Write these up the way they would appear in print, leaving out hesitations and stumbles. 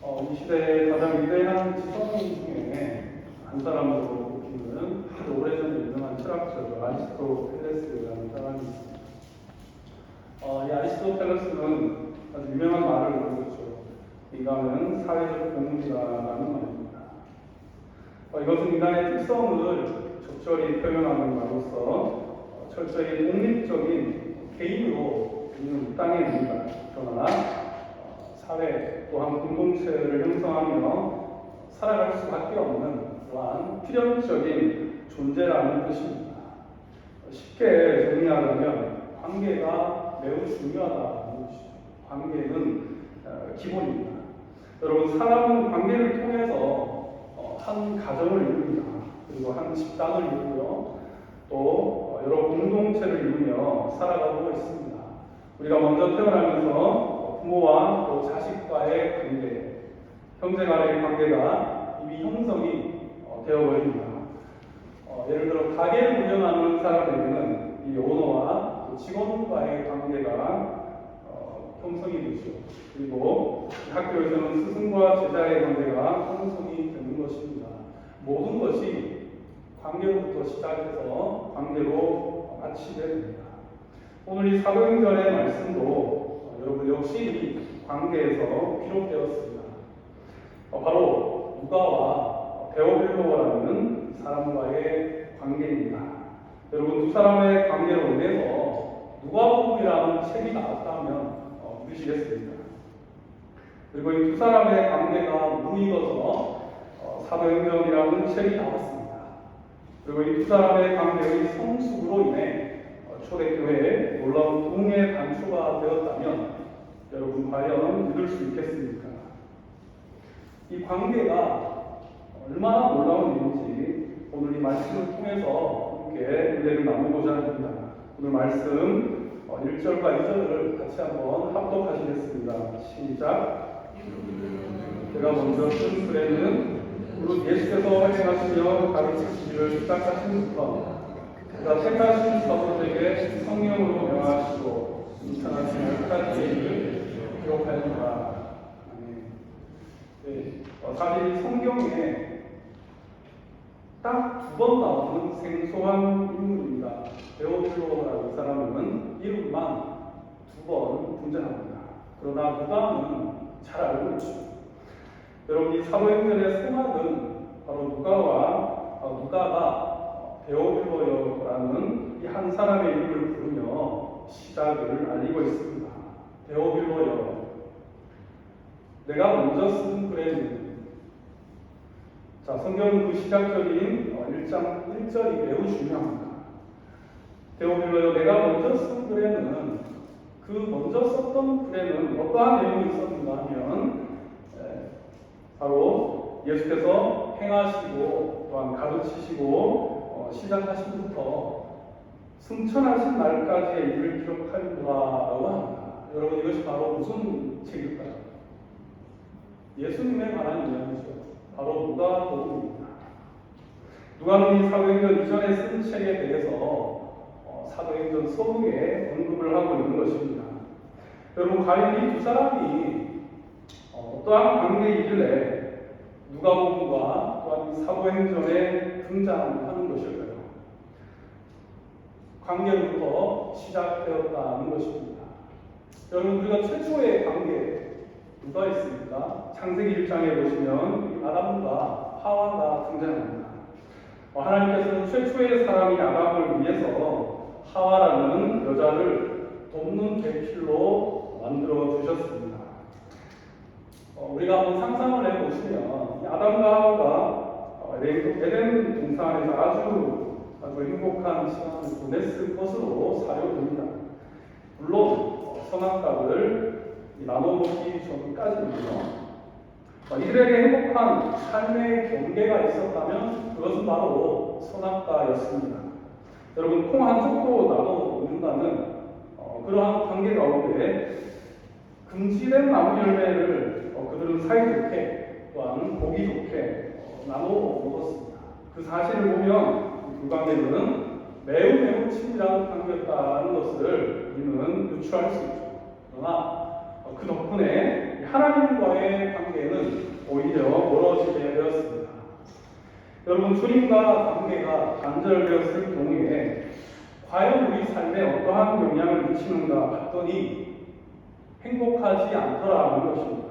이 시대의 가장 위대한 지성인 중에 한 사람으로 꼽히는 아주 오래전에 유명한 철학자죠. 아리스토텔레스라는 사람이 있습니다. 이 아리스토텔레스는 아주 유명한 말을 남겼죠. 인간은 사회적 동물이라는 말입니다. 이것은 인간의 특성을 적절히 표현하는 말로서 철저히 독립적인 개인으로 있는 이 땅에 있습니다. 그러나 사회 또한 공동체를 형성하며 살아갈 수밖에 없는 그러한 필연적인 존재라는 뜻입니다. 쉽게 정리하자면 관계가 매우 중요하다는 것이죠. 관계는 기본입니다. 여러분, 사람은 관계를 통해서 한 가정을 이룹니다. 그리고 한 집단을 이루고요. 또 여러 공동체를 이루며 살아가고 있습니다. 우리가 먼저 태어나면서 부모와 또 자식과의 관계, 형제 간의 관계가 이미 형성이 되어버립니다. 예를 들어 가게를 운영하는 사람에게는 이 오너와 또 직원과의 관계가 형성이 되죠. 그리고 학교에서는 스승과 제자의 관계가 형성이 되는 것입니다. 모든 것이 관계로부터 시작해서 관계로 마치게 됩니다. 오늘 이 사도행전의 말씀도 여러분 역시 이 관계에서 비롯되었습니다. 바로 누가와 데오빌로라는 사람과의 관계입니다. 여러분, 두 사람의 관계로 인해서 누가복음이라는 책이 나왔다면 믿으시겠습니까? 그리고 이 두 사람의 관계가 무익어서 사도행전이라는 책이 나왔습니다. 그리고 이 두 사람의 관계의 성숙으로 인해 초대교회에 놀라운 부흥의 단초가 되었다면 여러분 과연 믿을 수 있겠습니까? 이 관계가 얼마나 놀라운 일인지 오늘 이 말씀을 통해서 함께 은혜를 나누고자 합니다. 오늘 말씀 1절과 2절을 같이 한번 합독하시겠습니다. 시작. 제가 먼저 쓴 글에는 무릇 예수께서 활동하시며 가르치시기를 시작하신부터 그가 택하신 사도들에게 성령으로 명하시고 인천하신 역한 예의를 기록하였노라. 사실 성경에 딱 두 번 나오는 생소한 인물입니다. 데오빌로라는 사람은 이름만 두 번 등장합니다. 그러나 누가는 잘 알고 있죠. 여러분, 이 사도행전의 소망은 바로 누가가 데오빌로라는 이 한 사람의 이름을 부르며 시작을 알리고 있습니다. 데오빌로여, 내가 먼저 쓴 글에는, 자, 성경은 그 시작절인 1장 1절이 매우 중요합니다. 데오빌로여, 내가 먼저 쓴 글에는, 그 먼저 썼던 글에는 어떠한 내용이 있었는가 하면 바로 예수께서 행하시고 또한 가르치시고 시작하신부터 승천하신 날까지의 일을 기록하리라고 합니다. 여러분, 이것이 바로 무슨 책일까요? 예수님에 관한 이야기죠. 바로 누가복음입니다. 누가는 이 사도행전 이전에 쓴 책에 대해서 사도행전 서부에 언급을 하고 있는 것입니다. 여러분, 과연 이 두 사람이 어떠한 관계이길래 누가복음과 또한 사도행전에 등장하는 것일까요? 관계로부터 시작되었다는 것입니다. 여러분, 우리가 최초의 관계 누가 있습니까? 창세기 1장에 보시면 아담과 하와가 등장합니다. 하나님께서는 최초의 사람이 아담을 위해서 하와라는 여자를 돕는 계필로 만들어 주셨습니다. 우리가 한번 상상을 해보시면 아담과 하와가 에덴 동산에서 아주 행복한 시간을 보냈을 것으로 사료됩니다. 물론 선악과를 나눠먹기 전까지는요, 이들에게 행복한 삶의 경계가 있었다면 그것은 바로 선악과였습니다. 여러분, 콩 한 쪽도 나눠 먹는다는 그러한 관계 가운데 금지된 나무 열매를 그들은 사이좋게 또한 보기 좋게 나눠 먹었습니다. 그 사실을 보면 그 관계는 매우 친밀한 관계였다는 것을 우리는 유추할 수 있죠. 그러나 그 덕분에 하나님의 하나님과의 관계는 오히려 멀어지게 되었습니다. 여러분, 주님과 관계가 단절되었을 경우에 과연 우리 삶에 어떠한 영향을 미치는가 봤더니 행복하지 않더라는 것입니다.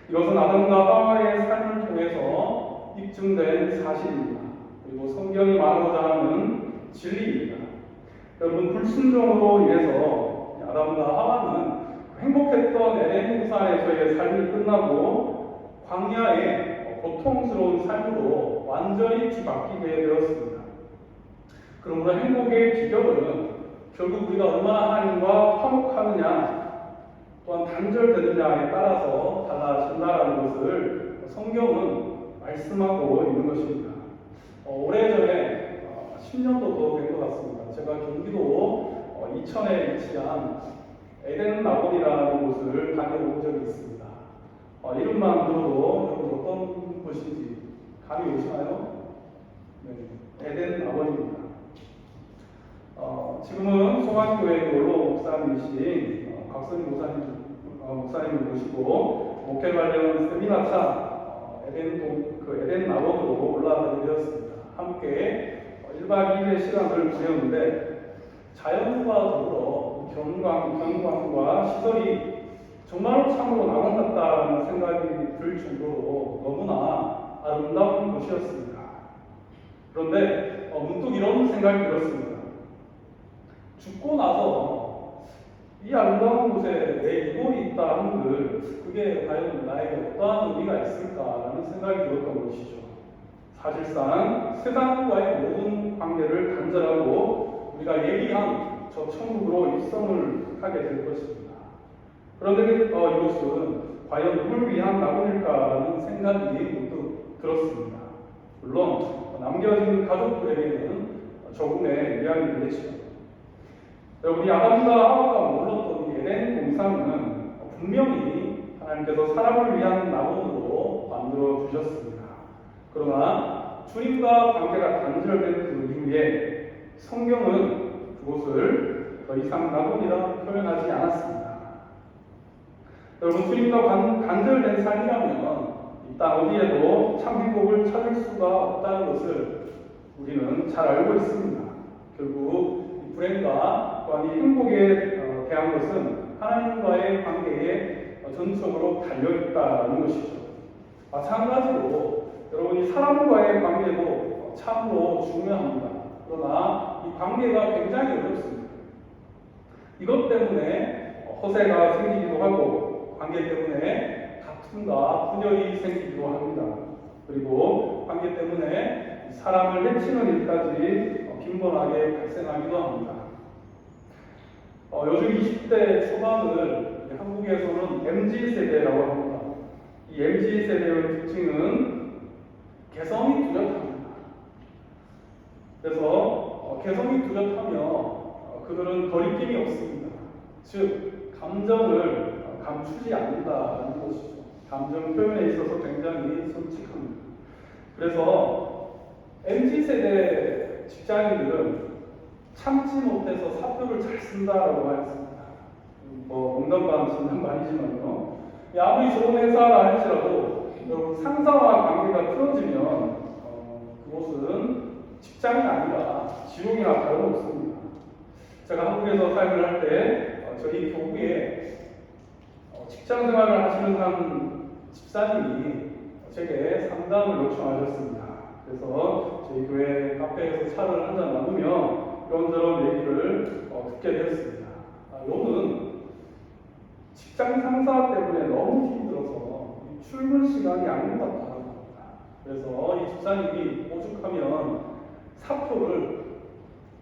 이것은 아담과 하와의 삶을 통해서 입증된 사실입니다. 그리고 성경이 말하고자 하는 진리입니다. 여러분, 불순종으로 인해서 아담과 하와는 행복했던 에덴 동산에서의 삶이 끝나고 광야의 고통스러운 삶으로 완전히 뒤바뀌게 되었습니다. 그러므로 행복의 비결은 결국 우리가 얼마나 하나님과 화목하느냐 또한 단절되느냐에 따라서 달라진다는 것을 성경은 말씀하고 있는 것입니다. 오래전에 10년도 된 것 같습니다. 제가 경기도 이천에 위치한 에덴 낙원이라는 곳을 다녀온 적이 있습니다. 이름만 들어도 여러분 어떤 곳인지 감이 오시나요? 네, 에덴 낙원입니다. 지금은 소환교회 원로 목사님이신 곽선희 목사님을 모시고 목회 관련 세미나차 에덴 낙원으로 올라가게 되었습니다. 함께 1박 2일의 시간을 보냈는데 자연과 더불어 경관과 시설이 정말로 참으로 낙원 같다는 생각이 들 정도로 너무나 아름다운 곳이었습니다. 그런데 문득 이런 생각이 들었습니다. 죽고 나서 이 아름다운 곳에 내 이골이 있다 한들 그게 과연 나에게 어떠한 의미가 있을까라는 생각이 들었던 것이죠. 사실상 세상과의 모든 관계를 단절하고 우리가 예비한 저 천국으로 입성을 하게 될 것입니다. 그런데 이곳은 과연 누굴 위한 낙원일까라는 생각이 문득 들었습니다. 물론 남겨진 가족들에게는 조금의 위안이 되겠지만 우리 아담과 하와가 머물렀던 이 에덴 동산은 분명히 하나님께서 사람을 위한 낙원으로 만들어 주셨습니다. 그러나 주님과 관계가 단절된 그 이후에 성경은 그곳을 더 이상 낙원이라 표현하지 않았습니다. 여러분, 주님과 단절된 삶이라면 이 땅 어디에도 참 행복을 찾을 수가 없다는 것을 우리는 잘 알고 있습니다. 결국 이 불행과 또한 이 행복에 대한 것은 하나님과의 관계에 전적으로 달려있다는 것이죠. 마찬가지로 여러분이 사람과의 관계도 참으로 중요합니다. 그러나 이 관계가 굉장히 어렵습니다. 이것 때문에 허세가 생기기도 하고 관계 때문에 다툼과 분열이 생기기도 합니다. 그리고 관계 때문에 사람을 해치는 일까지 빈번하게 발생하기도 합니다. 요즘 20대 초반을 한국에서는 MZ세대라고 합니다. 이 MZ세대의 특징은 개성이 뚜렷합니다. 그래서 개성이 뚜렷하며 그들은 거리낌이 없습니다. 즉, 감정을 감추지 않는다는 것이죠. 감정 표현에 있어서 굉장히 솔직합니다. 그래서 MZ세대 직장인들은 참지 못해서 사표를 잘 쓴다라고 하였습니다. 농담 반 진담 반이지만요. 아무리 좋은 회사라 할지라도 여러분 상사와 관계가 틀어지면 그곳은 직장이 아니라 지옥이나 다름없습니다. 제가 한국에서 삶을 할 때 저희 교구에 직장 생활을 하시는 한 집사님이 제게 상담을 요청하셨습니다. 그래서 저희 교회 카페에서 차를 한잔 나누며 이런저런 얘기를 듣게 되었습니다. 요는 직장 상사 때문에 너무 힘들어서 출근 시간이 아닌 것 같다고 합니다. 그래서 이 집사님이 오죽하면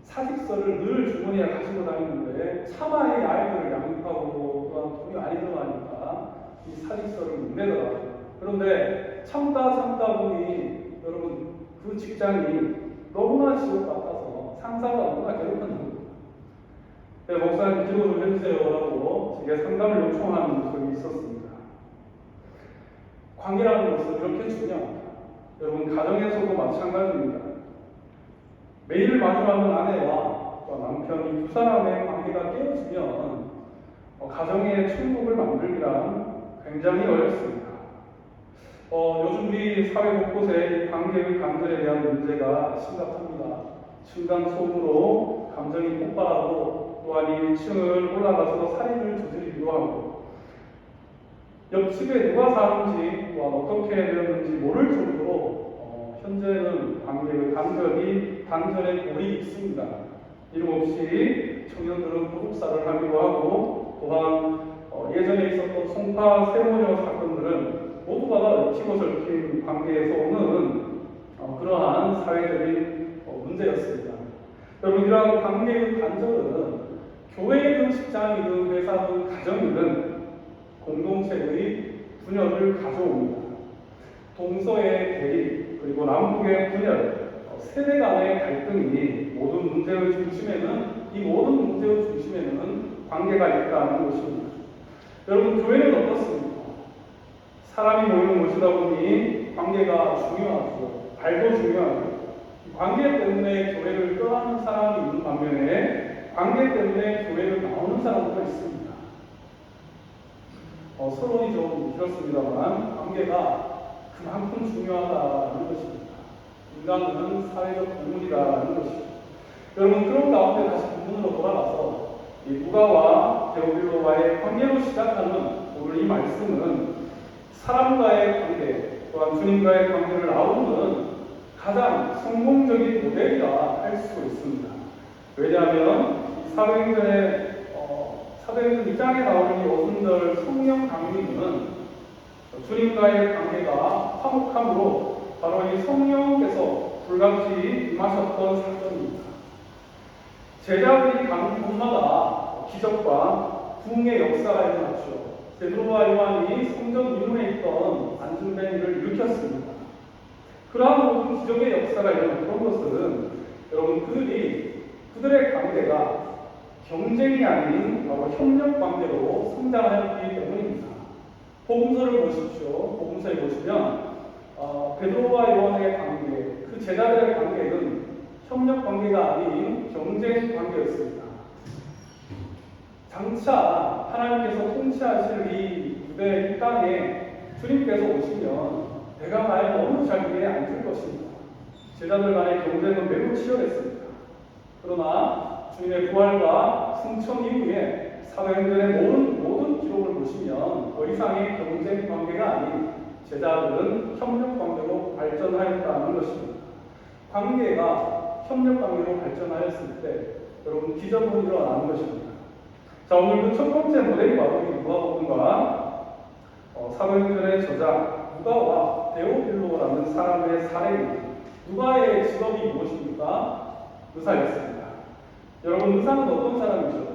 사직서를 늘 주머니에 가지고 다니는데 차마의 아이들을 양육하고 또한 돈이 많이 들어가니까 이 사직서를 못 내더라고요. 그런데 참다 보니 여러분 그 직장이 너무나 지옥 같아서 상사가 너무나 괴롭혔는 겁니다. 목사님 기도 좀 해주세요라고 제게 상담을 요청하는 적이 있었습니다. 관계라는 것은 이렇게 중요합니다. 여러분 가정에서도 마찬가지입니다. 매일 마주하는 아내와 남편이 두 사람의 관계가 깨어지면 가정의 천국을 만들기란 굉장히 어렵습니다. 요즘 우리 사회 곳곳에 관계의 단절에 대한 문제가 심각합니다. 층간소음으로 감정이 폭발하고 또한 1층을 올라가서 살인을 저지르기도 하고 옆집에 누가 사는지 또한 어떻게 되었는지 모를 정도로 현재는 관계의 단절에 골이 있습니다. 이름없이 청년들은 구독사를 하기도 하고 또한 예전에 있었던 송파 세모녀 사건들은 모두가 다 얽히고 설킨 관계에서 오는 그러한 사회적인 문제였습니다. 여러분, 이러한 관계의 단절은 교회이든 직장이든 회사든 가정이든 공동체의 분열을 가져옵니다. 동서의 대립 그리고 남북의 분열, 세대 간의 갈등이 모든 문제의 중심에는 관계가 있다는 것입니다. 여러분, 교회는 어떻습니까? 사람이 모이는 곳이다 보니 관계가 중요하고 발도 중요하고 관계 때문에 교회를 떠나는 사람이 있는 반면에 관계 때문에 교회를 나오는 사람도 있습니다. 서론이 좀 길었습니다만 관계가 그만큼 중요하다는 것입니다. 인간은 사회적 동물이라는 것입니다. 여러분, 그런 가운데 다시 본문으로 돌아가서 이 누가와 데오빌로와의 관계로 시작하는 오늘 이 말씀은 사람과의 관계 또한 주님과의 관계를 아우르는 가장 성공적인 모델이라 할 수 있습니다. 왜냐하면 사도행전 2장에 나오는 이 오순절 성령 강림은 주님과의 관계가 화목함으로 바로 이 성령께서 불같이 임하셨던 사건입니다. 제자들이 가는 곳마다 기적과 부흥의 역사가 일어났죠. 베드로와 요한이 성전 이문에 있던 안중된 일을 일으켰습니다. 그러한 모든 기적의 역사가 일어났던 것은 여러분 그들의 관계가 경쟁이 아닌 바로 협력 관계로 성장하였기 때문입니다. 복음서를 보십시오. 복음서에 보시면 베드로와 요한의 관계, 그 제자들의 관계는 협력 관계가 아닌 경쟁 관계였습니다. 장차 하나님께서 통치하실 이 유대 이 땅에 주님께서 오시면 내가 과연 어느 자리에 앉을 것입니다. 제자들 간의 경쟁은 매우 치열했습니다. 그러나 주님의 부활과 승천 이후에 사도행전의 모든 기록을 보시면 더 이상의 경쟁 관계가 아닌 제자들은 협력 관계로 발전하였다는 것입니다. 관계가 협력 관계로 발전하였을 때 여러분 기적은 일어나는 것입니다. 자, 오늘 그 첫 번째 모델이 바로 누가복음과 사도행전의 저자 누가와 데오빌로라는 사람의 사례입니다. 누가의 직업이 무엇입니까? 의사였습니다. 여러분, 의사는 어떤 사람이죠?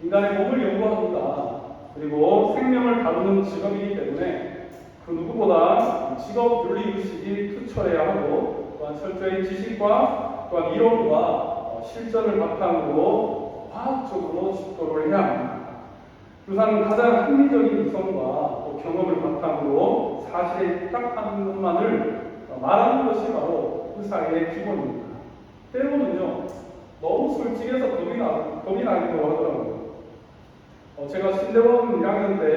인간의 몸을 연구합니다. 그리고 생명을 다루는 직업이기 때문에 그 누구보다 직업 윤리의식이 투철해야 하고 또한 철저히 지식과 또한 이론과 실전을 바탕으로 과학적으로 집도를 해야 합니다. 의사는 가장 합리적인 이성과 또 경험을 바탕으로 사실에 입각하는 것만을 말하는 것이 바로 의사의 기본입니다. 때로는요, 너무 솔직해서 겁이 나기도 하더라고요. 제가 신대원 1학년 때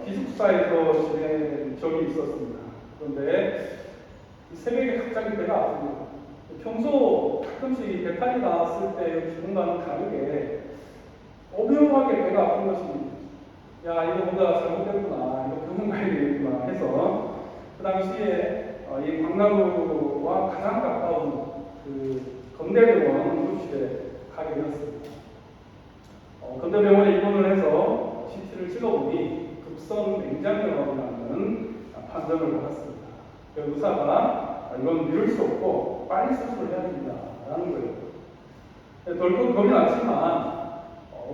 기숙사에서 지낸 적이 있었습니다. 그런데 새벽에 갑자기 배가 아프고 평소 가끔씩 배탈이 나왔을 때 기분과는 다르게 어명하게 배가 아픈 것입니다. 야, 이거 뭔가 잘못됐구나, 이거 병원 가야 되겠구나 해서 그 당시에 이 광남구와 가장 가까운 그 건대병원 응급실에 가게 되었습니다. 건대병원에 입원을 해서 CT를 찍어보니 급성 맹장염이라는 판정을 받았습니다. 그 의사가 이건 미룰 수 없고 빨리 수술을 해야 된다라는 거예요. 덜컥 겁이 났지만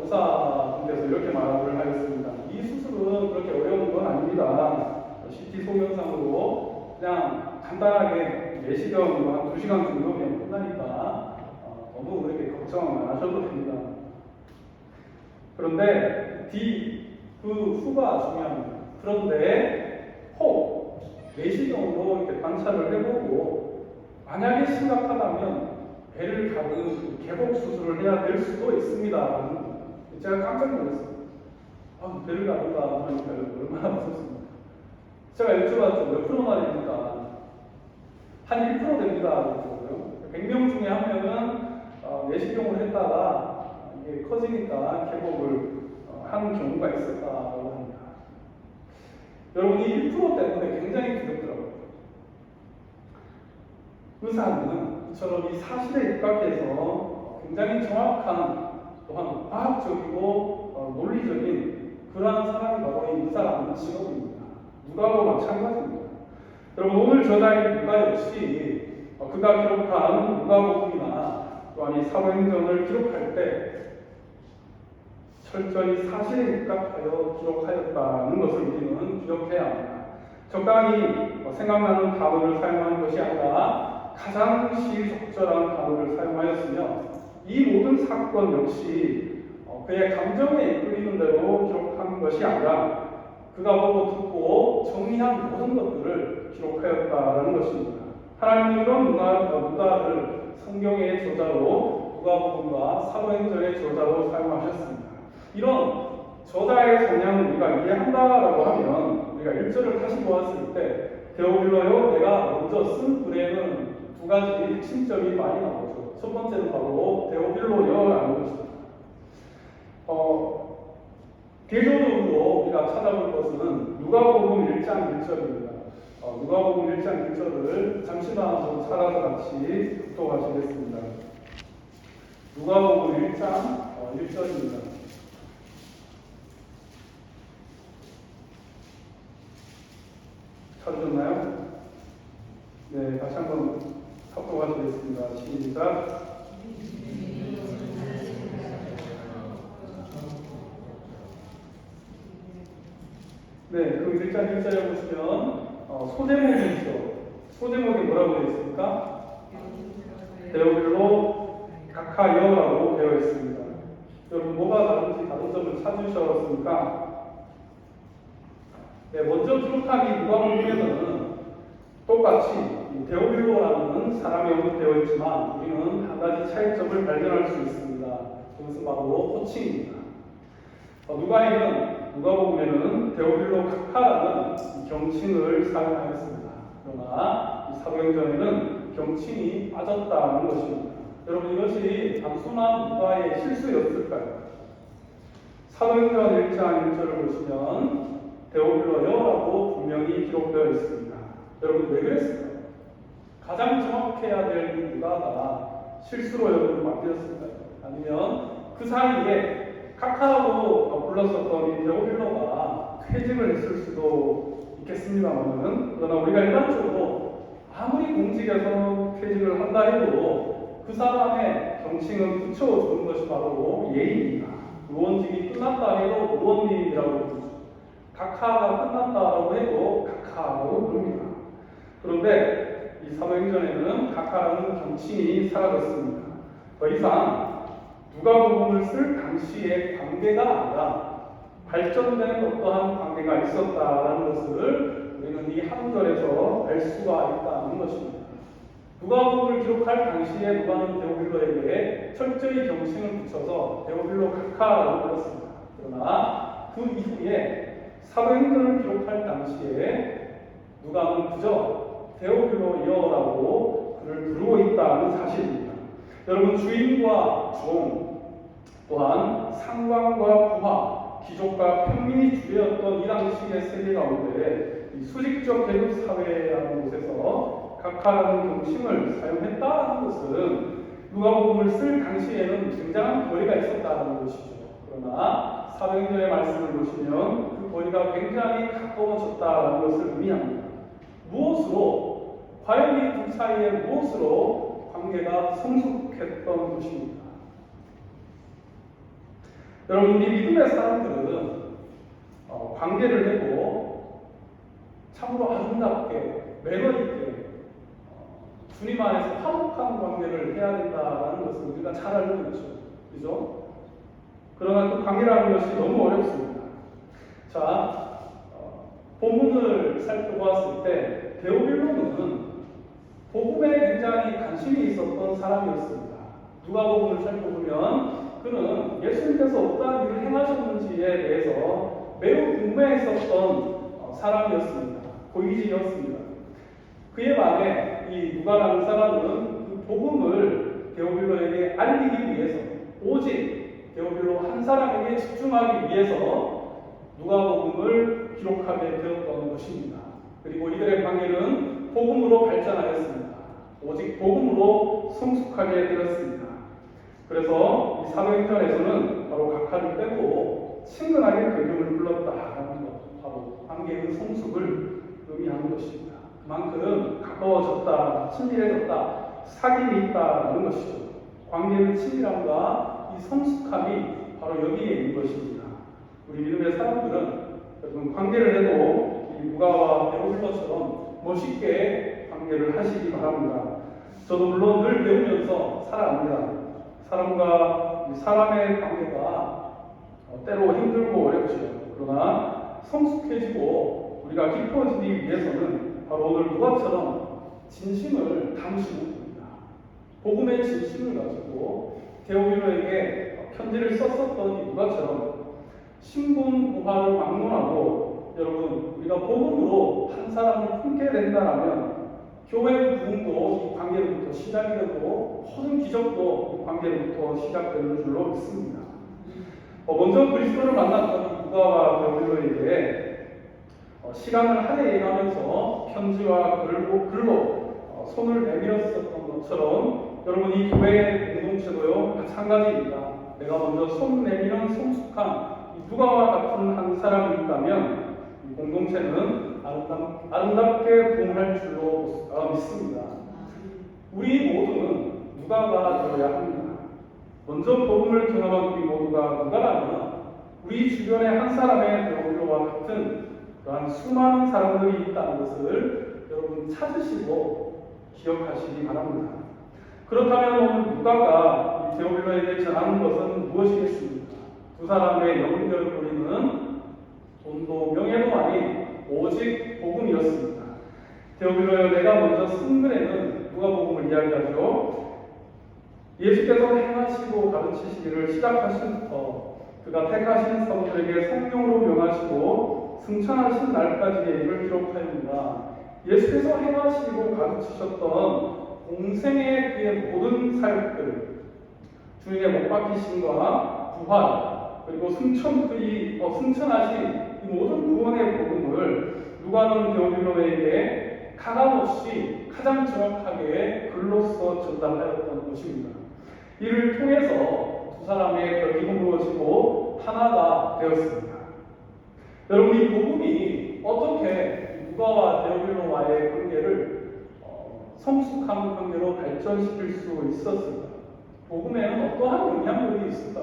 의사분께서 이렇게 말을 하였습니다. 이 수술은 그렇게 어려운 건 아닙니다. CT 소견상으로 그냥 간단하게 내시경 한 2시간 정도면 끝나니까 너무 그렇게 걱정 안 하셔도 됩니다. 그런데 그 후가 중요합니다. 그런데 혹 내시경으로 이렇게 관찰을 해보고 만약에 심각하다면 배를 가는 개복 수술을 해야 될 수도 있습니다. 제가 깜짝 놀랐습니다. 배를 나른다 하니까 얼마나 무섭습니까? 제가 여쭤봤죠. 몇 프로나 됩니까? 한 1% 됩니다. 그러더라고요. 100명 중에 한 명은 내시경을 했다가 이게 커지니까 개복을 하는 경우가 있었다고 합니다. 여러분, 이 1% 때문에 굉장히 두렵더라고요. 의사는 이처럼 이 사실에 입각해서 굉장히 정확한 또한 과학적이고 논리적인 그러한 사람이 바로 이 의사라는 직업입니다. 누가도 마찬가지입니다. 여러분, 오늘 저자인 누가 역시 그가 기록한 누가복음이나 또한 이 사도행전을 기록할 때 철저히 사실에 입각하여 기록하였다는 것을 우리는 기억해야 합니다. 적당히 생각나는 단어를 사용한 것이 아니라 가장 시적절한 단어를 사용하였으며 이 모든 사건 역시 그의 감정에 이끌리는 대로 기록한 것이 아니라 그가 보고 듣고 정리한 모든 것들을 기록하였다는 것입니다. 하나님은 이런 누가를 성경의 저자로 누가복음과 사도행전의 저자로 사용하셨습니다. 이런 저자의 성향을 우리가 이해한다라고 하면 우리가 1절을 다시 보았을 때 데오빌로요, 내가 먼저 쓴 글에는 두 가지 핵심점이 많이 나오죠. 첫 번째는 바로 데오빌로요라는 것입니다. 대조적으로 우리가 찾아볼 것은 누가복음 1장 1절입니다. 누가복음 1장 1절을 잠시만 좀 찾아서 같이 독독하시겠습니다. 누가복음 1장 1절입니다. 찾으셨나요? 네, 다시 한번 합독하시겠습니다. 시작. 네, 그 1장 1절에 보시면 소제목이 있죠. 소제목이 뭐라고 되어 있습니까? 데오빌로 가카여라고 되어 있습니다. 여러분, 뭐가 다른지 다른 점을 찾으셨습니까? 네, 먼저 기록한 이 누가복음에는 똑같이 데오빌로라는 사람이 언급되어 있지만 우리는 한 가지 차이점을 발견할 수 있습니다. 그것은 바로 호칭입니다. 누가복음에는 데오빌로 카카라는 경칭을 사용하였습니다. 그러나 이 사도행전에는 경칭이 빠졌다는 것입니다. 여러분, 이것이 단순한 누가의 실수였을까요? 사도행전 1장 1절을 보시면 데오빌로요라고 분명히 기록되어 있습니다. 여러분, 왜 그랬을까요? 가장 정확해야 될 이 누가가 실수로 여러분 맡겼을까요? 아니면 그 사이에 카카라고 불렀었던 이 데오빌로가 퇴직을 했을 수도 있겠습니다만은, 그러나 우리가 일반적으로 아무리 공직에서 퇴직을 한다 해도 그 사람의 경칭은 붙여주는 것이 바로 예의입니다. 의원직이 끝났다 해도 의원님이라고 부르죠. 각하가 끝났다라고 해도 각하라고 부릅니다. 그런데 이 사도행전에는 각하라는 경칭이 사라졌습니다. 더 이상 누가복음을 쓸 당시의 관계가 아니라 발전된 어떠한 관계가 있었다라는 것을 우리는 이 한 절에서 알 수가 있다는 것입니다. 누가복음을 기록할 당시에 누가는 데오빌로에게 철저히 경칭을 붙여서 데오빌로 카카라고 불렀습니다. 그러나 그 이후에 사도행전을 기록할 당시에 누가는 그저 데오빌로여라고 그를 부르고 있다는 사실입니다. 여러분, 주인과 종 또한 상관과 부하, 귀족과 평민이 주되었던 이 당시의 세계 가운데 이 수직적 계급 사회라는 곳에서 각하라는 경칭을 사용했다는 것은 누가복음을 쓸 당시에는 굉장한 거리가 있었다는 것이죠. 그러나 사도행전의 말씀을 보시면 그 거리가 굉장히 가까워졌다는 것을 의미합니다. 무엇으로, 과연 이 두 사이에 무엇으로 관계가 성숙했던 것입니다. 여러분, 우리 믿음의 사람들은 관계를 내고 참으로 아름답게 매너 있게 주님 안에서 화목한 관계를 해야 된다는 것을 우리가 잘 알고 있죠. 그죠? 그러나 그 관계라는 것이 너무 어렵습니다. 자, 본문을 살펴보았을 때 데오빌로는 복음에 굉장히 관심이 있었던 사람이었습니다. 누가복음을 살펴보면 그는 예수님께서 어떠한 일을 행하셨는지에 대해서 매우 궁금했었던 사람이었습니다. 고위직이었습니다. 그에 반해 이 누가라는 사람은 그 복음을 데오빌로에게 알리기 위해서 오직 데오빌로 한 사람에게 집중하기 위해서 누가복음을 기록하게 되었던 것입니다. 그리고 이들의 관계는 복음으로 발전하였습니다. 오직 복음으로 성숙하게 되었습니다. 그래서 이 사도행전에서는 바로 각하를 빼고 친근하게 배경을 불렀다라는 것, 바로 관계의 성숙을 의미하는 것입니다. 그만큼 가까워졌다, 친밀해졌다, 사귐이 있다라는 것이죠. 관계의 친밀함과 이 성숙함이 바로 여기에 있는 것입니다. 우리 믿음의 사람들은 여러분 관계를 해도 이 누가와 데오빌로처럼 멋있게 관계를 하시기 바랍니다. 저도 물론 늘 배우면서 살아갑니다. 사람과 사람의 관계가 때로 힘들고 어렵죠. 그러나 성숙해지고 우리가 깊어지기 위해서는 바로 오늘 누가처럼 진심을 담으시는 겁니다. 복음의 진심을 가지고 데오빌로에게 편지를 썼었던 이 누가처럼 신분 부활을 막론하고 여러분 우리가 복음으로 한 사람을 품게 된다면 교회의 부흥도 이 관계로부터 시작이 되고 모든 기적도 이 관계로부터 시작되는 줄로 믿습니다. 먼저 그리스도를 만났던 누가와 데오빌로에게 시간을 할애해가면서 편지와 글로 손을 내밀었었던 것처럼 여러분 이 교회의 공동체도요 마찬가지입니다. 내가 먼저 손 내미는 성숙한 누가와 같은 한 사람이 있다면 이 공동체는 아름답게 부흥할 줄로 믿습니다. 우리 모두는 누가가 되어야 합니다. 먼저 복음을 경험한 우리 모두가 누가라면 우리 주변에 한 사람의 데오빌로와 같은 그러한 수많은 사람들이 있다는 것을 여러분 찾으시고 기억하시기 바랍니다. 그렇다면 오늘 누가가 이 데오빌로에게 전하는 것은 무엇이겠습니까? 두 사람의 연결고리는 돈도 명예도 아닌 오직 복음이었습니다. 데오빌로여 내가 먼저 쓴 글에는 누가복음을 이야기하죠. 예수께서 행하시고 가르치시기를 시작하신부터 그가 택하신 성도에게 성령으로 명하시고 승천하신 날까지의 일을 기록하였습니다. 예수께서 행하시고 가르치셨던 공생의 그의 모든 사역들, 주님의 못 박히심과 부활, 그리고 승천하신 이 모든 구원의 복음을 누가는 데오빌로에게 가감없이 가장 정확하게 글로써 전달하였던 것입니다. 이를 통해서 두 사람의 결이 이루어지고 하나가 되었습니다. 여러분 이 복음이 어떻게 누가와 데오빌로와의 관계를 성숙한 관계로 발전시킬 수 있었을까? 복음에는 어떠한 영향력이 있을까?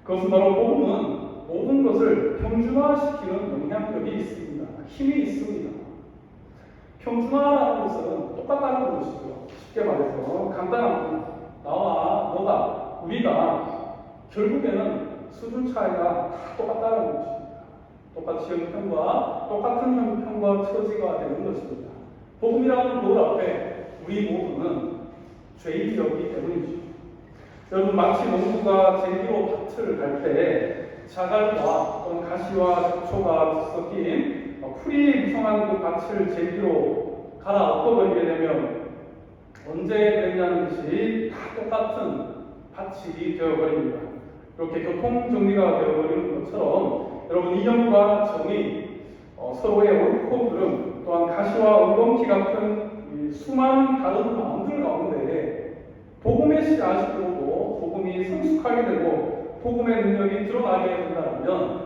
그것은 바로 복음은 모든 것을 평준화시키는 영향력이 있습니다. 힘이 있습니다. 평준화라는 것은 똑같다는 것이죠. 쉽게 말해서 간단합니다. 나와 너가 우리가 결국에는 수준 차이가 다 똑같다는 것입니다. 똑같이 형편과 똑같은 형편과 처지가 되는 것입니다. 복음이라는 돌 앞에 우리 모두는 죄인이었기 때문이죠. 여러분 마치 농부가 제기로 밭을 갈 때 자갈과 또는 가시와 잡초가 섞인 풀이 무성한 그 밭을 제기로 갈아 엎어버리게 되면 언제 그랬냐는 듯이 다 똑같은 밭이 되어버립니다. 이렇게 교통 정리가 되어버리는 것처럼 여러분 이념과 정의, 서로의 옳고 그름, 또한 가시와 엉겅퀴 같은 수많은 다른 마음들 가운데 복음의 씨앗이 들어오고 복음이 성숙하게 되고 복음의 능력이 드러나게 된다면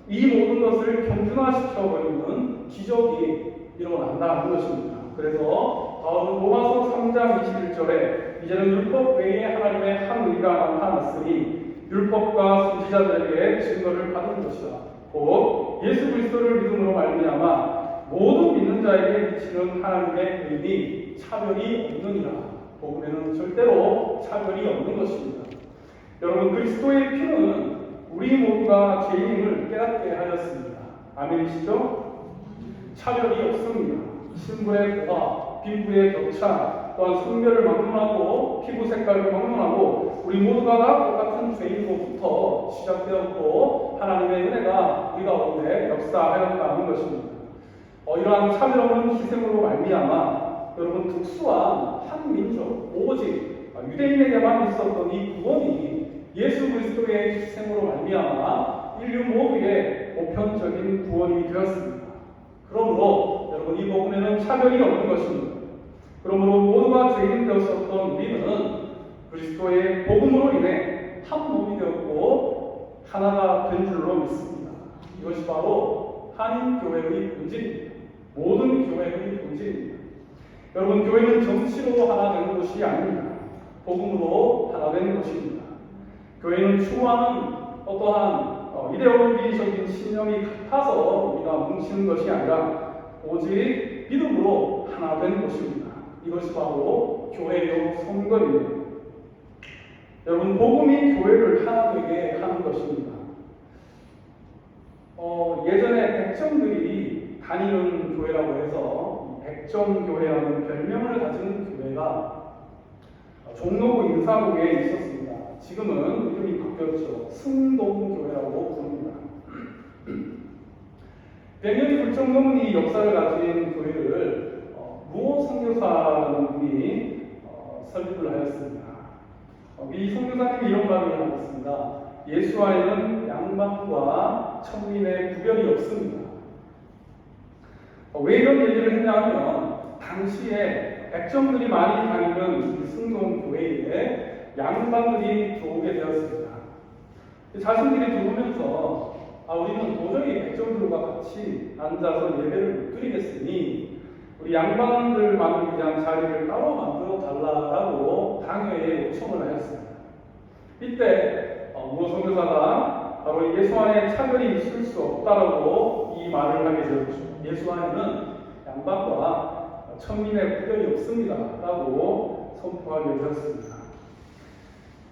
이 모든 것을 평준화시켜버리는 기적이 일어난다는 것입니다. 그래서 바울은 로마서 3장 21절에 이제는 율법 외에 하나님의 한 의가 나타났으니 율법과 선지자들에게 증거를 받은 것이다. 곧 예수 그리스도를 믿음으로 말미암아 모든 믿는 자에게 미치는 하나님의 의미 차별이 없느니라. 복음에는 절대로 차별이 없는 것입니다. 여러분 그리스도의 피는 우리 모두가 죄인임을 깨닫게 하였습니다. 아멘이시죠? 차별이 없습니다. 신부의 고아, 빈부의 격차, 또한 성별을 막론하고 피부 색깔을 막론하고 우리 모두가 다 똑같은 죄인으로부터 시작되었고 하나님의 은혜가 우리 가운데 역사하였다는 것입니다. 이러한 차별 없는 희생으로 말미암아 여러분 특수한 한 민족 오직 유대인에게만 있었던 이 구원이 예수 그리스도의 희생으로 말미암아 인류 모두의 보편적인 구원이 되었습니다. 그러므로 여러분 이 복음에는 차별이 없는 것입니다. 그러므로 모두가 죄인 되었었던 우리는 그리스도의 복음으로 인해 한 몸이 되었고 하나가 된 줄로 믿습니다. 이것이 바로 한인교회의 본질입니다. 모든 교회의 본질입니다. 여러분 교회는 정치로 하나 된 것이 아닙니다. 복음으로 하나 된 것입니다. 교회는 추구하는 어떠한 이데올로기적인 신념이 같아서 우리가 뭉치는 것이 아니라 오직 믿음으로 하나 된 것입니다. 이것이 바로 교회의 선거입니다. 여러분 복음이 교회를 하나 되게 하는 것입니다. 예전에 백정들이 다니는 교회라고 해서 백정교회라는 별명을 가진 교회가 종로구 인사동에 있었습니다. 지금은 이름이 바뀌었죠. 승동교회라고 부릅니다. 100년이 훌쩍 넘은 이 역사를 가진 교회를 무호 선교사라는 분이 설립을 하였습니다. 이 선교사님이 이런 말을 하셨습니다. 예수 안에는 양반과 천민의 구별이 없습니다. 왜 이런 얘기를 했냐 하면 당시에 백정들이 많이 다니는 승동교회에 양반들이 들어오게 되었습니다. 자신들이 들어오면서 우리는 도저히 백정들과 같이 앉아서 예배를 못 드리겠으니 우리 양반들만 그냥 자리를 따로 만들어 달라고 당회에 요청을 하였습니다. 이때 무호 선교사가 바로 예수 안에 차별이 있을 수 없다라고 이 말을 하게 되었죠. 예수 안에는 양반과 천민의 구별이 없습니다 라고 선포하게 되었습니다.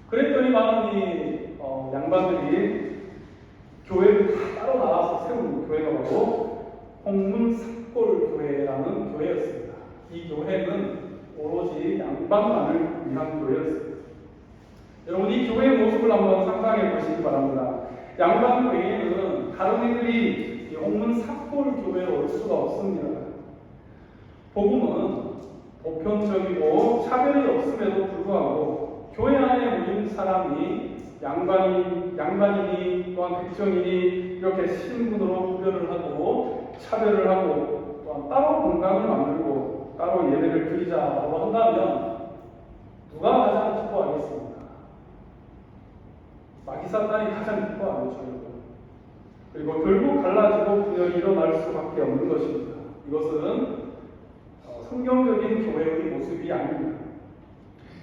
그랬더니만 이 양반들이 교회를 다 따로 나와서 세운 교회가 바로 홍문삭골교회라는 교회였습니다. 이 교회는 오로지 양반만을 위한 교회였습니다. 여러분 이 교회의 모습을 한번 상상해 보시기 바랍니다. 양반 외에는 다른 이들이 홍문삭골교회로 올 수가 없습니다. 복음은 보편적이고 차별이 없음에도 불구하고 교회 안에 모인 사람이 양반이니 또한 백정이니 이렇게 신분으로 구별을 하고 차별을 하고 또한 따로 공간을 만들고 따로 예배를 드리자라고 한다면 누가 가장 기뻐하겠습니까? 마귀사탄이 가장 기뻐하겠죠. 그리고 결국 갈라지고 분열이 일어날 수밖에 없는 것입니다. 이것은 성경적인 교회의 모습이 아닙니다.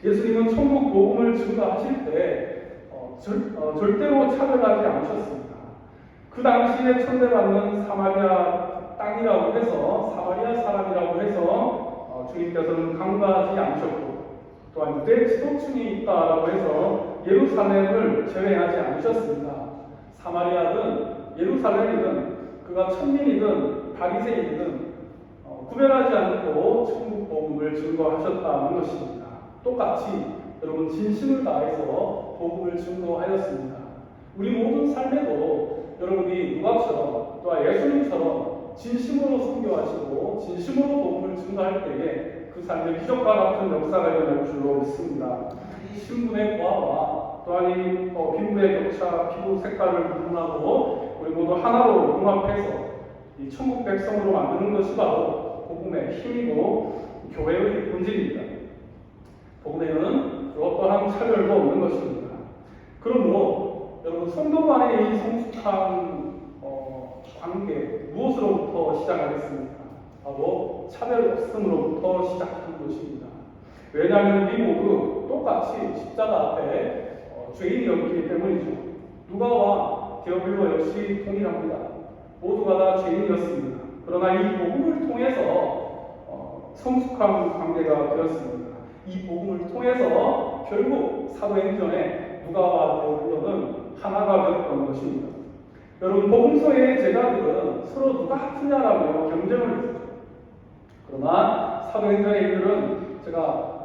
예수님은 천국 복음을 증거하실 때 절대로 차별하지 않으셨습니다. 그 당시에 천대받는 사마리아 땅이라고 해서 사마리아 사람이라고 해서 주님께서는 간과하지 않으셨고 또한 유대 지도층이 있다라고 해서 예루살렘을 제외하지 않으셨습니다. 사마리아든 예루살렘이든 그가 천민이든 바리새인이든 구별하지 않고 천국 복음을 증거하셨다는 것입니다. 똑같이 여러분 진심을 다해서 복음을 증거하였습니다. 우리 모든 삶에도 여러분이 누가처럼 또한 예수님처럼 진심으로 선교하시고 진심으로 복음을 증거할 때에 그 삶에 기적과 같은 역사가 일어날 줄로 믿습니다. 신분의 고하와 또한 이 빈부의 격차, 피부 색깔을 구분하고 우리 모두 하나로 융합해서 이 천국 백성으로 만드는 것이 바로 복음의 힘이고 교회의 본질입니다. 복음에는 어떠한 차별도 없는 것입니다. 그러므로 여러분 성도 간의 이 성숙한 관계 무엇으로부터 시작하겠습니까? 바로 차별 없음으로부터 시작하는 것입니다. 왜냐하면 우리 모두 똑같이 십자가 앞에 죄인이었기 때문이죠. 누가와 디오빌로 역시 동일합니다. 모두가 다 죄인이었습니다. 그러나 이 복음을 통해서 성숙한 관계가 되었습니다. 이 복음을 통해서 결국 사도행전에 누가와 디오빌로는 하나가 되었던 것입니다. 여러분 복음서의 제자들은 서로 누가 크냐라고 경쟁을 했었죠. 그러나 사도행전의 이들은 제가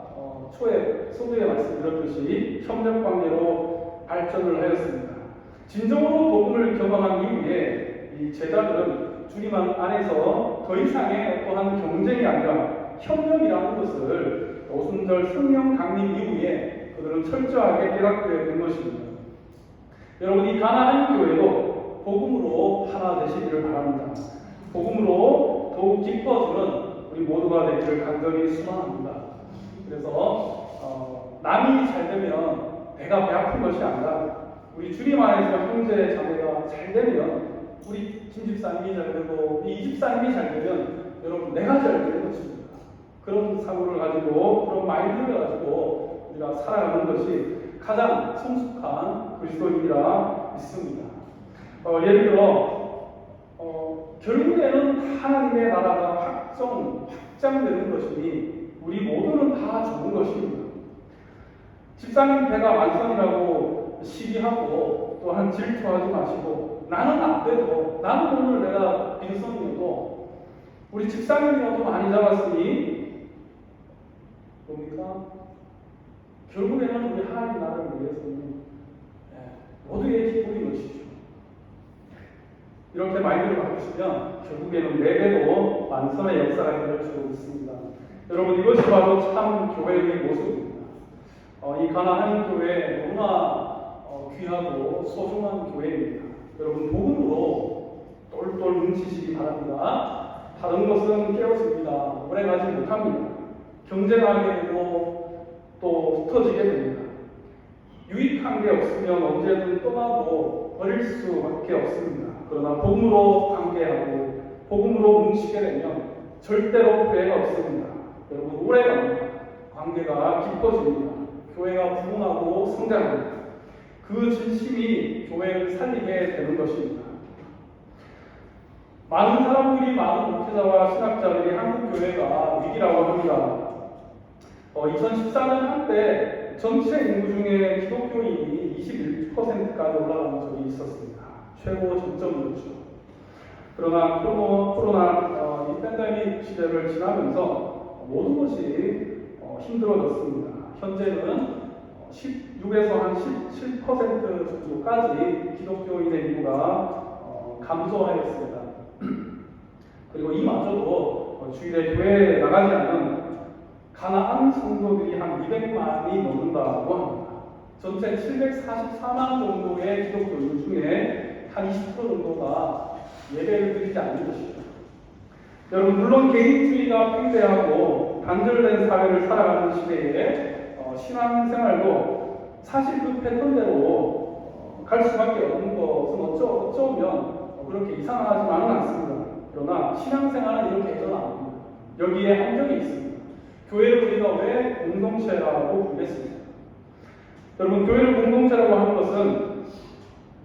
서두에 말씀드렸듯이 협력관계로 발전을 하였습니다. 진정으로 복음을 경험한 이후에 이 제자들은 주님 안에서 더 이상의 어떠한 경쟁이 아니라 협력이라는 것을 오순절 성령 강림 이후에 그들은 철저하게 깨닫게 된 것입니다. 여러분, 이 가나안 교회도 복음으로 하나 되시기를 바랍니다. 복음으로 더욱 깊어지는 우리 모두가 되기를 간절히 소망합니다. 그래서 남이 잘 되면 내가 배 아픈 것이 아니라 우리 주님 안에서 형제 자매가 잘 되면 우리 김 집사님이 잘 되고 이 집사님이 잘 되면 여러분 내가 잘 되는 것입니다. 그런 사고를 가지고 그런 마인드를 가지고 우리가 살아가는 것이 가장 성숙한 그리스도인이라 믿습니다. 예를 들어 결국에는 하나님의 나라가 확장되는 것이니 우리 모두는 다 좋은 것입니다. 집사님 배가 만선이라고 시기하고 또한 질투하지 마시고 나는 안 돼도 나는 오늘 내가 빈손이어도 우리 집사님이라도 많이 잡았으니 뭡니까? 결국에는 우리 하나님 나라를 위해서는 모두의 기쁨인 것이죠. 이렇게 마인드를 바꾸시면 결국에는 내 배도 만선의 역사가 될 줄 믿습니다. 여러분, 이것이 바로 참 교회의 모습입니다. 이 가나안 교회 너무나 귀하고 소중한 교회입니다. 여러분, 복음으로 똘똘 뭉치시기 바랍니다. 다른 것은 깨어집니다. 오래가지 못합니다. 경쟁하게 되고 또 흩어지게 됩니다. 유익한 게 없으면 언제든 떠나고 버릴 수밖에 없습니다. 그러나 복음으로 관계하고 복음으로 뭉치게 되면 절대로 후회가 없습니다. 여러분, 오래갑니다. 관계가 깊어집니다. 교회가 부흥하고 성장합니다. 그 진심이 교회를 살리게 되는 것입니다. 많은 사람들이, 많은 목회자와 신학자들이 한국 교회가 위기라고 합니다. 2014년 한때 전체 인구 중에 기독교인이 21%까지 올라간 적이 있었습니다. 최고 정점이었죠. 그러나 코로나 이 팬데믹 시대를 지나면서 모든 것이 힘들어졌습니다. 현재는 16에서 한 17% 정도까지 기독교인의 인구가 감소하였습니다. 그리고 이마저도 주일에 교회에 나가지 않는 가나안 성도들이 한 200만이 넘는다고 합니다. 전체 744만 정도의 기독교인 중에 한 20% 정도가 예배를 드리지 않는 것이죠. 여러분, 물론 개인주의가 팽배하고 단절된 사회를 살아가는 시대에 신앙생활도 사실 그 패턴대로 갈 수밖에 없는 것은 어쩌면 그렇게 이상하지만은 않습니다. 그러나 신앙생활은 이렇게 해서는 안 됩니다. 여기에 함정이 있습니다. 교회를 우리가 왜 공동체라고 부르겠습니까? 여러분, 교회를 공동체라고 하는 것은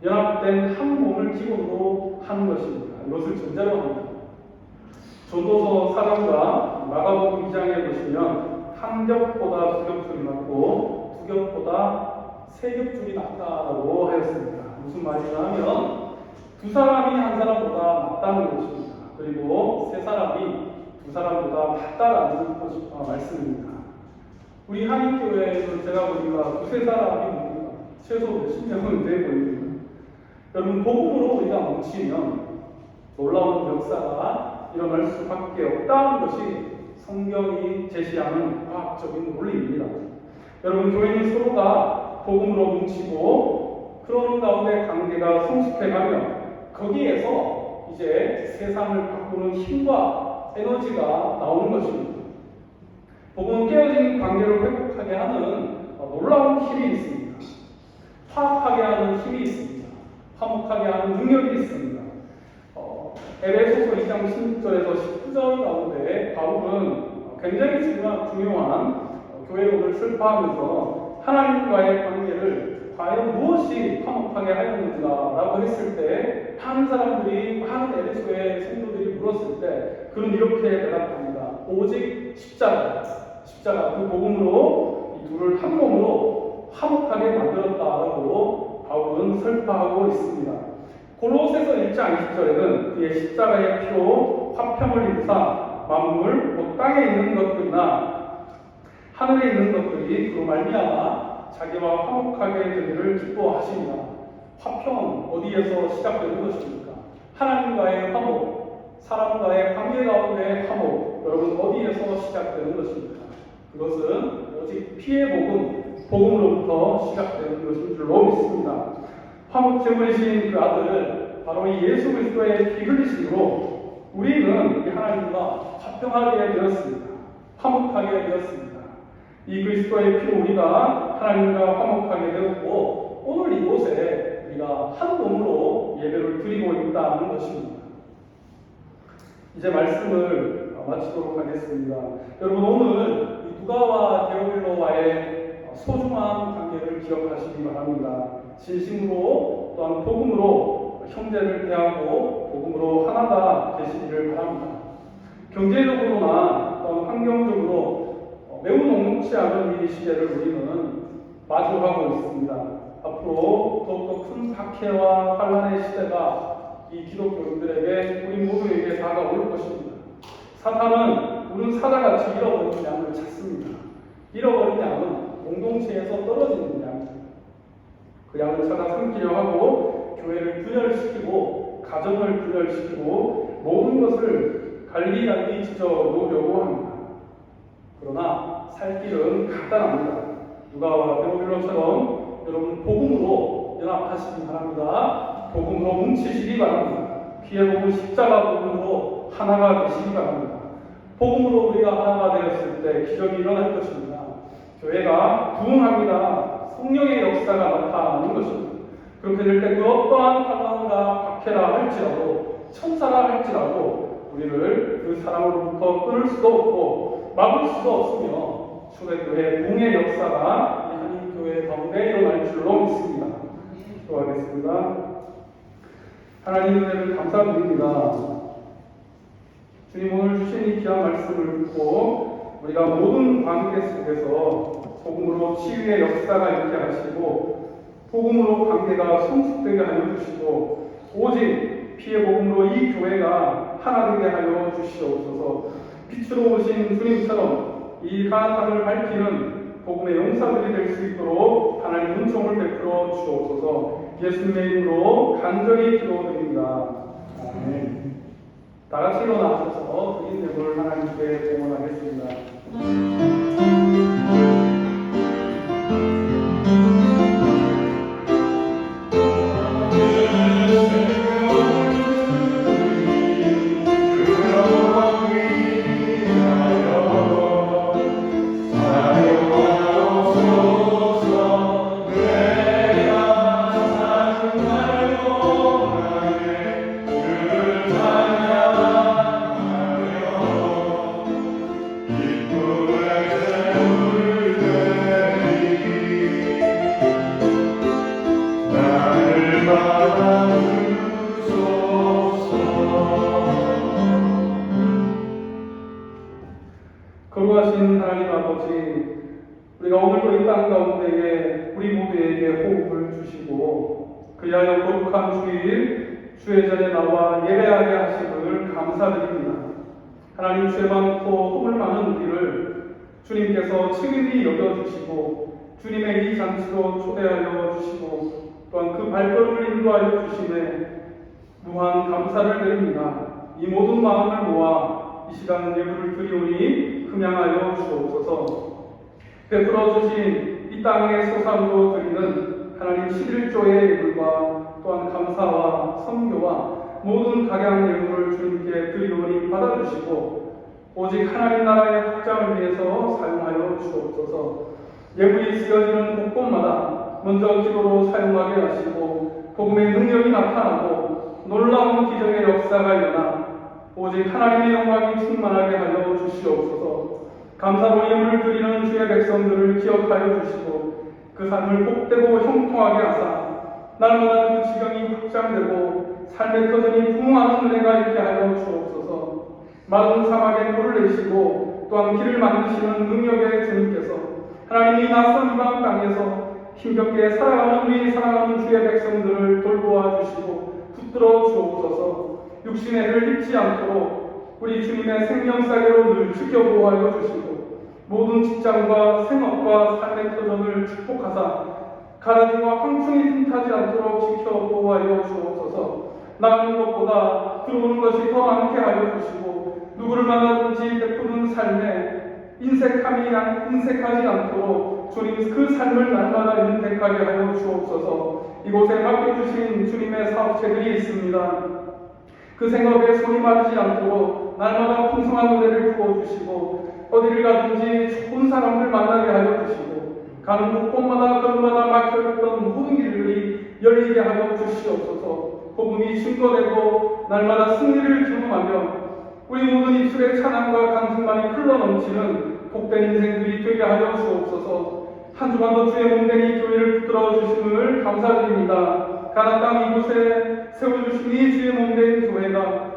연합된 한 몸을 기본으로 하는 것입니다. 이것을 전제로 합니다. 전도서 4장과 마가복음 2장에 보시면 한 겹보다 두 겹줄이 낫고 두 겹보다 세 겹줄이 낫다라고 하였습니다. 무슨 말이냐 하면 두 사람이 한 사람보다 낫다는 것입니다. 그리고 세 사람이 두 사람보다 낫다라는 말씀입니다. 우리 한인교회에서 제가 보니까 두세 사람이 최소 몇십 명은 돼 보입니다. 여러분, 복음으로 우리가 뭉치면 놀라운 역사가 일어날 수밖에 없다는 것이 성경이 제시하는 과학적인 논리입니다. 여러분, 교회는 서로가 복음으로 뭉치고 그런 가운데 관계가 성숙해가면 거기에서 이제 세상을 바꾸는 힘과 에너지가 나오는 것입니다. 복음은 깨어진 관계를 회복하게 하는 놀라운 힘이 있습니다. 화합하게 하는 힘이 있습니다. 화목하게 하는 능력이 있습니다. 에베소서 2장 16절에서 19절 가운데 바울은 굉장히 중요한 교회론을 설파하면서 하나님과의 관계를 과연 무엇이 화목하게 하였는가라고 했을 때 많은 사람들이, 많은 에베소의 성도들이 물었을 때 그는 이렇게 대답합니다. 오직 십자가 그 복음으로 이 둘을 한 몸으로 화목하게 만들었다라고 바울은 설파하고 있습니다. 골로새서 1장 20절에는 그의 십자가의 피로 화평을 일으사 만물 곧 땅에 있는 것들이나 하늘에 있는 것들이 그로 말미암아 자기와 화목하게 되기를 기뻐하십니다. 화평은 어디에서 시작되는 것입니까? 하나님과의 화목, 사람과의 관계 가운데의 화목, 여러분 어디에서 시작되는 것입니까? 그것은 오직 피의 복음으로부터 시작되는 것인 줄로 믿습니다. 화목 제물이신 그 아들, 바로 이 예수 그리스도의 피 흘리심으로 우리는 이 하나님과 화평하게 되었습니다. 화목하게 되었습니다. 이 그리스도의 피로 우리가 하나님과 화목하게 되었고, 오늘 이곳에 우리가 한 몸으로 예배를 드리고 있다는 것입니다. 이제 말씀을 마치도록 하겠습니다. 여러분, 오늘 누가와 데오빌로와의 소중한 관계를 기억하시기 바랍니다. 진심으로 또한 복음으로 형제를 대하고 복음으로 하나가 되시기를 바랍니다. 경제적으로나 또한 환경적으로 매우 녹록지 않은 이 시대를 우리는 마주하고 있습니다. 앞으로 더욱더 큰 박해와 환란의 시대가 이 기독교인들에게 우리 모두에게 다가올 것입니다. 사탄은 우는 사자같이 잃어버린 양을 찾습니다. 잃어버린 양은 공동체에서 떨어지는 양입니다. 그 양을 찾아 삼키려 하고 교회를 분열시키고 가정을 분열시키고 모든 것을 갈기갈기 찢어 놓으려고 합니다. 그러나 살 길은 간단합니다. 누가와 데오빌로처럼 여러분 복음으로 연합하시기 바랍니다. 복음으로 뭉치시기 바랍니다. 피의 복음 십자가 복음으로 하나가 되시기 바랍니다. 복음으로 우리가 하나가 되었을 때 기적이 일어날 것입니다. 교회가 부흥합니다. 성령의 역사가 나타나는 것입니다. 그렇게 될 때 그 어떠한 환난과 박해라 할지라도 천사라 할지라도 우리를 그 사랑으로부터 끊을 수도 없고 막을 수도 없으며 초대교회 부흥의 역사가 이 한인교회 가운데 일어날 줄로 믿습니다. 기도하겠습니다. 하나님 은혜를 감사드립니다. 주님 오늘 주신 이 귀한 말씀을 듣고 우리가 모든 관계 속에서 복음으로 치유의 역사가 있게 하시고 복음으로 관계가 성숙되게 하여 주시고 오직 피의 복음으로 이 교회가 하나 되게 하여 주시옵소서. 빛으로 오신 주님처럼 이 가나안을 밝히는 복음의 용사들이 될 수 있도록 하나님 은총을 베풀어 주옵소서. 예수님의 이름으로 간절히 기도드립니다. 아멘. 다 같이 일어나셔서 드린 예물 하나님께 봉헌하겠습니다. 거룩하신 하나님 아버지, 우리가 오늘도 이 땅 가운데에 우리 모두에게 호흡을 주시고 그리하여 거룩한 주일 주의 전에 나와 예배하게 하심을 감사드립니다. 하나님, 죄 많고 허물 많은 우리를 주님께서 친히 여겨주시고 주님의 이 잔치로 초대하여 주시고 또한 그 발걸음을 인도하여 주심에 무한 감사를 드립니다. 이 모든 마음을 모아 이 시간 예물을 드리오니 흠양하여 주옵소서. 베풀어 주신 이 땅의 소산으로 드리는 하나님 11조의 예물과 또한 감사와 선교와 모든 각양 예물을 주님께 드리오니 받아주시고 오직 하나님 나라의 확장을 위해서 사용하여 주옵소서. 예물이 쓰여지는 곳곳마다 먼저 기도로 사용하게 하시고 복음의 능력이 나타나고 놀라운 기적의 역사가 일어나 오직 하나님의 영광이 충만하게 하여 주시옵소서. 감사로 예물을 드리는 주의 백성들을 기억하여 주시고 그 삶을 복되고 형통하게 하사 날마다 그 지경이 확장되고 삶의 터전이 부흥하는 은혜가 있게 하여 주옵소서. 마른 사막에 물을 내시고 또한 길을 만드시는 능력의 주님께서 하나님이 낯선 이방 땅에서 힘겹게 살아가는 우리 사랑하는 주의 백성들을 돌보아 주시고 붙들어 주옵소서. 육신의 해를 입지 않도록 우리 주님의 생명사계로 늘 지켜보호하여 주시고 모든 직장과 생업과 삶의 터전을 축복하사 가라지와 황충이 틈타지 않도록 지켜 보호하여 주옵소서. 나가는 것보다 들어오는 것이 더 많게 하여 주시고 누구를 만나든지 베푸는 삶에 인색하지 않도록 주님 그 삶을 날마다 윤택하게 하여 주옵소서. 이곳에 맡겨주신 주님의 사업체들이 있습니다. 그 생업에 손이 마르지 않도록 날마다 풍성한 은혜를 부어주시고 어디를 가든지 좋은 사람들 만나게 하여 주시고 가는 곳마다 걸음마다 막혀있던 모든 길들이 열리게 하여 주시옵소서. 복음이 증거되고 날마다 승리를 경험하며 우리 모든 입술에 찬양과 간증만이 흘러넘치는 복된 인생들이 되게 하여 주옵소서. 한 주간도 주의 몸된 이 교회를 붙들어 주심을 감사드립니다. 가나안 땅 이곳에 세워주신 이 주의 몸된 교회가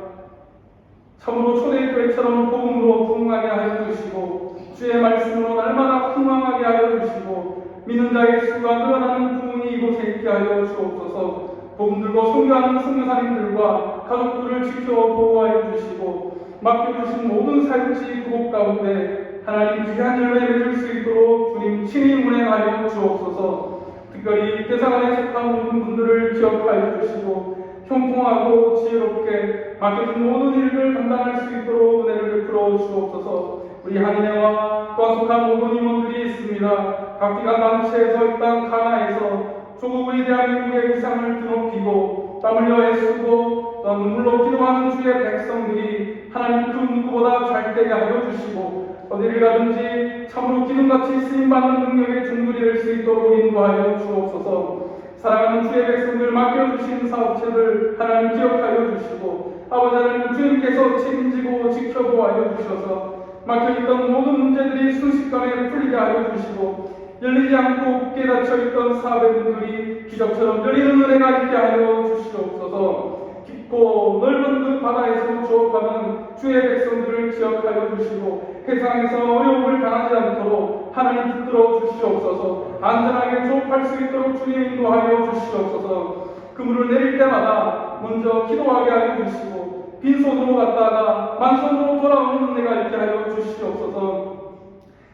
참으로 초대교회처럼 복음으로 부흥하게 하여 주시고 주의 말씀으로 날마다 흥왕하게 하여 주시고 믿는 자의 수가 늘어나는 부흥이 이곳에 있게 하여 주옵소서. 복음 들고 선교하는 선교사님들과 가족들을 지켜 보호하여 주시고 맡겨주신 모든 사역지 그곳 가운데 하나님 귀한 열매 맺을 수 있도록 주님 친히 운행하여 주옵소서. 특별히 대사관에 속한 모든 분들을 기억하여 주시고 형통하고 지혜롭게 맡겨진 모든 일을 감당할 수 있도록 은혜를 베풀어 주옵소서. 우리 한인회와 또 속한 모든 임원들이 있습니다. 각기가 단체에서 이 땅 가나에서 조국 우리 대한민국의 위상을 드높이고 땀 흘려 애쓰고 또 눈물로 기도하는 주의 백성들이 하나님 그 누구보다 잘 되게 하여 주시고 어디를 가든지 참으로 기둥같이 쓰임받는 능력의 중들이 될 수 있도록 인도하여 주옵소서. 사랑하는 주의 백성들 맡겨주신 사업체들 하나님 기억하여 주시고 아버지 하나님 주님께서 책임지고 지켜보아여 주셔서 막혀있던 모든 문제들이 순식간에 풀리게 하여 주시고 열리지 않고 굳게 닫혀있던 사업의 문들이 기적처럼 열리는 은혜가 있게 하여 주시옵소서. 깊고 넓은 그 바다에서 조업하는 주의 백성들을 기억하여 주시고 세상에서 어려움을 당하지 않도록 하나님 붙들어 주시옵소서. 안전하게 조업할 수 있도록 주님 인도하여 주시옵소서. 그물을 내릴 때마다 먼저 기도하게 하여 주시고 빈손으로 갔다가 만손으로 돌아오는 은혜가 있게 하여 주시옵소서.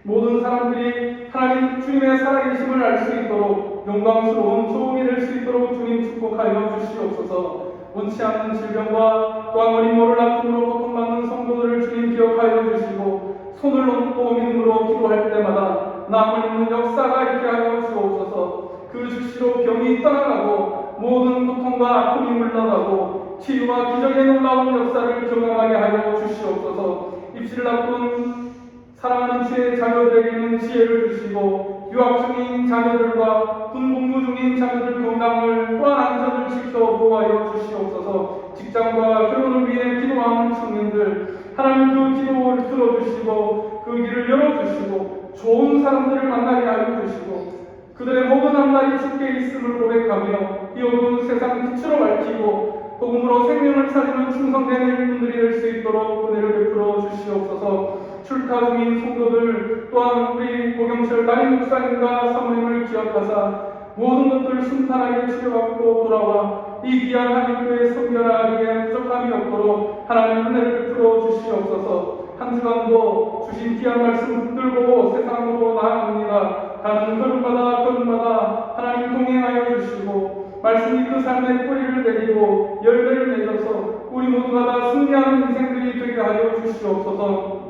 모든 사람들이 하나님 주님의 살아계심을 알 수 있도록 영광스러운 조음이 될 수 있도록 주님 축복하여 주시옵소서. 원치 않는 질병과 또한 어린 모를 아픔으로 고통받는 성도들을 주님 기억하여 주시고 손을 놓고 믿음으로 기도할 때마다 남을 있는 역사가 있게 하여 주옵소서. 그 즉시로 병이 떠나가고 모든 고통과 아픔이 물러가고 치유와 기적의 놀라운 역사를 경험하게 하여 주시옵소서. 입시를 앞둔 사랑하는 주의 자녀들에게는 지혜를 주시고 유학 중인 자녀들과 군 복무 중인 자녀들 건강을 또한 안전을 지켜 보호하여 주시옵소서. 직장과 결혼을 위해 기도하는 청년들 하나님 그 기도를 들어주시고 그 길을 열어주시고 좋은 사람들을 만나게 하여 주시고 그들의 모든 앞날이 주께 있음을 고백하며 이 어두운 세상 빛으로 밝히고 복음으로 생명을 살리는 충성된 일꾼들이 될 수 있도록 은혜를 베풀어 주시옵소서. 출타 중인 성도들 또한 우리 고경철 담임 목사님과 사모님을 기억하사 모든 것들을 순탄하게 치료받고 돌아와 이 귀한 한인교회 성결하기에 부족함이 없도록 하나님 은혜를 베풀어 주시옵소서. 한 주간도 주신 귀한 말씀 붙들고 세상으로 나아갑니다. 가는 걸음마다 하나님 동행하여 주시고 말씀이 그 삶의 뿌리를 내리고 열매를 맺어서 우리 모두가 다 승리하는 인생들이 되게 하여 주시옵소서.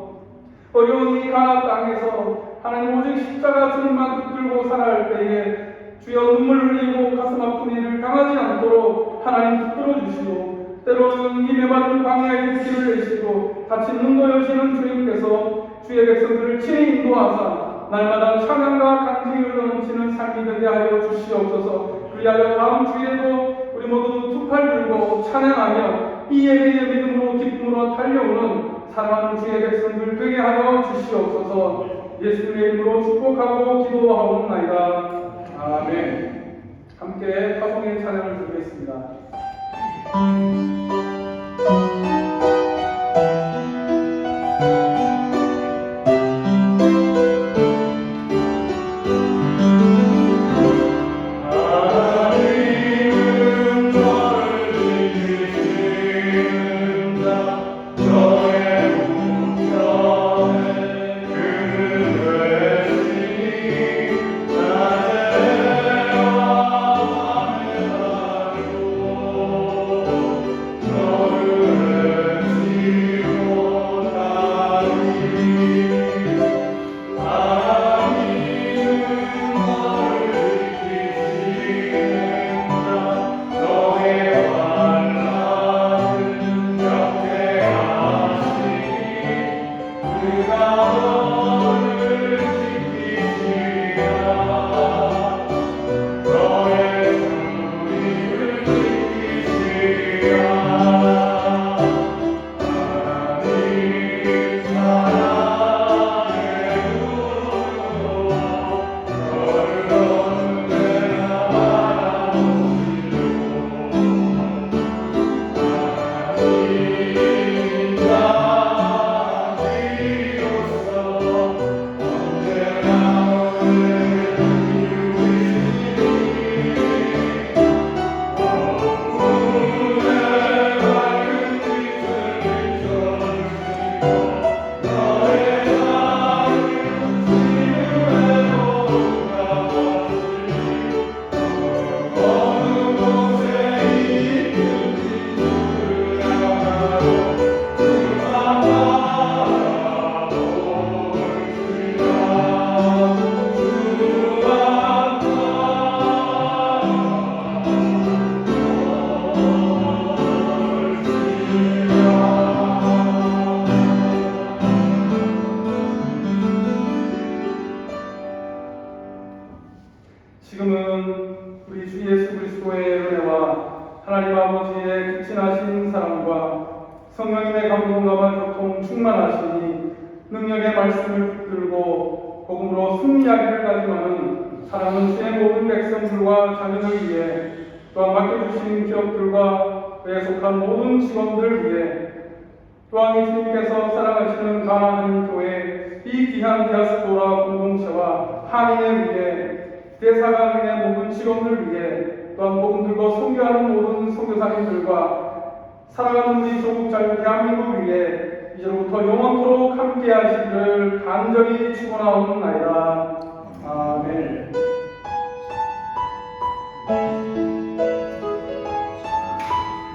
어려운 이 가나안 땅에서 하나님 오직 십자가 주님만 붙들고 살아갈 때에 주여 눈물 흘리고 가슴 아픈 일을 당하지 않도록 하나님 붙들어 주시고 때로는 이 메마른 광야의 길을 내시고 다친 눈도 여시는 주님께서 주의 백성들을 친히 인도하사 날마다 찬양과 간증으로 넘치는 삶이 되게 하여 주시옵소서. 그리하여 다음 주에도 우리 모두 두 팔 들고 찬양하며 이 예배의 믿음으로 기쁨으로 달려오는 사랑하는 주의 백성들 되게 하여 주시옵소서. 예수님의 이름으로 축복하고 기도하옵나이다. 아멘. 함께 파송의 찬양을 드리겠습니다. 그 영감과 교통 충만하시니 능력의 말씀을 붙들고 복음으로 승리하기를 다짐하는 사랑하는 주의 모든 백성들과 자녀들 위해 또한 맡겨주신 기업들과 그에 속한 모든 직원들 위해 또한 예수님께서 사랑하시는 가나안 교회 이 귀한 디아스포라 공동체와 한인을 위해 대사관의 모든 직원들 위해 또한 복음 들고 선교하는 모든 선교사님들과 사랑하는 우리 조국 자유 대한민국 위해 이제로부터 영원토록 함께 하시기를 간절히 축원하옵나이다.